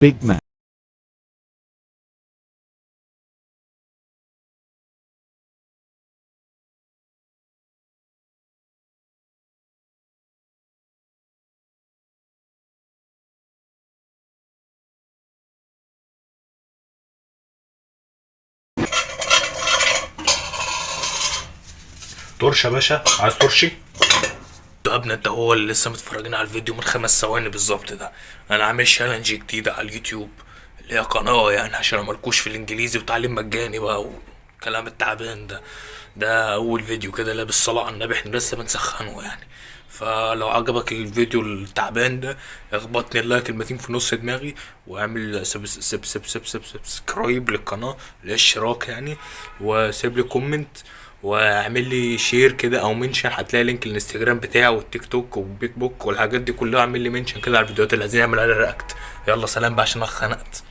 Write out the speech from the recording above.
Big Mac. طرش يا باشا، عايز ترشي؟ يا ابني انت هو اللي لسه متفرجين على الفيديو من 5 ثواني بالظبط ده. انا عامل شالنج جديدة على اليوتيوب، اللي هي قناة يعني عشان مالكوش في الانجليزي وتعليم مجاني بقى والكلام التعبان ده. ده اول فيديو كده، لا بالصلاة على النبي احنا لسه بنسخنه يعني. فلو عجبك الفيديو التعبان ده اخبطني اللايك كلمتين في نص دماغي، واعمل سبسكرايب للقناة اللي هي الاشتراك يعني، وسيب لي كومنت، واعمل لي شير كده او منشن. هتلاقي لينك الانستجرام بتاعي والتيك توك والبيك بوك والحاجات دي كلها. اعمل لي منشن كده على الفيديوهات اللي عايزين نعمل عليها رياكت. يلا سلام بقى عشان انا اتخنقت.